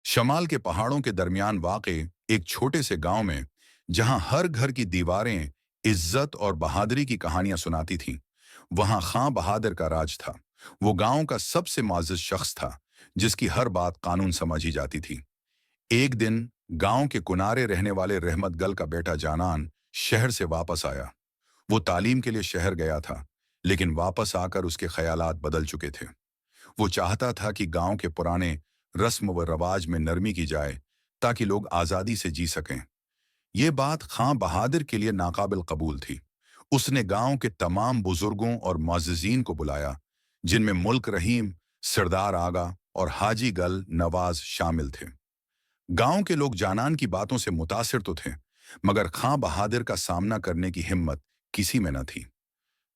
शमाल के पहाड़ों के दरमियान वाक़े एक छोटे से गांव में, जहां हर घर की दीवारें इज्जत और बहादुरी की कहानियां सुनाती थीं, वहां खां बहादुर का राज था। वो गांव का सबसे मुअज़्ज़ज़ शख्स था, जिसकी हर बात कानून समझी जाती थी। एक दिन गांव के किनारे रहने वाले रहमत गल का बेटा जानान शहर से वापस आया। वो तालीम के लिए शहर गया था, लेकिन वापस आकर उसके ख्यालात बदल चुके थे। वो चाहता था कि गांव के पुराने रस्म व रवाज में नरमी की जाए, ताकि लोग आज़ादी से जी सकें। ये बात खां बहादुर के लिए नाकाबिल कबूल थी। उसने गांव के तमाम बुजुर्गों और मुअज़्ज़िज़ीन को बुलाया, जिनमें मुल्क रहीम, सरदार आगा और हाजी गल नवाज शामिल थे। गांव के लोग जानान की बातों से मुतासिर तो थे, मगर खां बहादुर का सामना करने की हिम्मत किसी में न थी।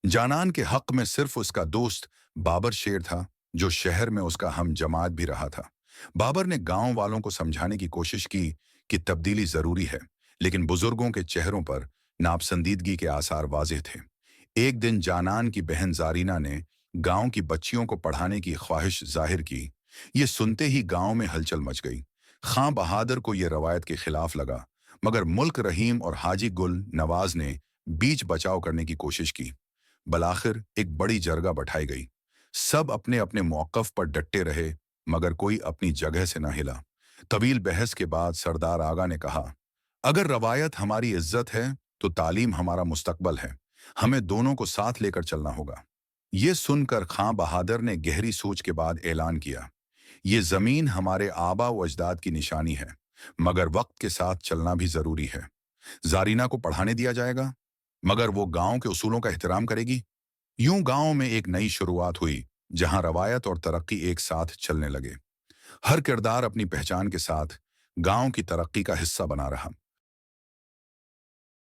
जानान के हक में सिर्फ उसका दोस्त बाबर शेर था, जो शहर में उसका हम जमात भी रहा था। बाबर ने गांव वालों को समझाने की कोशिश की कि तब्दीली जरूरी है, लेकिन बुजुर्गों के चेहरों पर नापसंदीदगी के आसार वाज़ेह थे। एक दिन जानान की बहन जारीना ने गांव की बच्चियों को पढ़ाने की ख्वाहिश जाहिर की। ये सुनते ही गांव में हलचल मच गई। खां बहादुर को यह रवायत के खिलाफ लगा, मगर मुल्क रहीम और हाजी गुल नवाज ने बीच बचाव करने की कोशिश की। बलाखिर एक बड़ी जरगा बैठाई गई। सब अपने अपने मौक़िफ़ पर डटे रहे, मगर कोई अपनी जगह से न हिला। तवील बहस के बाद सरदार आगा ने कहा, अगर रवायत हमारी इज्जत है, तो तालीम हमारा मुस्तकबल है। हमें दोनों को साथ लेकर चलना होगा। ये सुनकर खां बहादुर ने गहरी सोच के बाद ऐलान किया, ये ज़मीन हमारे आबा व अजदाद की निशानी है, मगर वक्त के साथ चलना भी ज़रूरी है। जारीना को पढ़ाने दिया जाएगा, मगर वो गांव के उसूलों का एहतराम करेगी। यूं गांव में एक नई शुरुआत हुई, जहां रवायत और तरक्की एक साथ चलने लगे। हर किरदार अपनी पहचान के साथ गांव की तरक्की का हिस्सा बना रहा।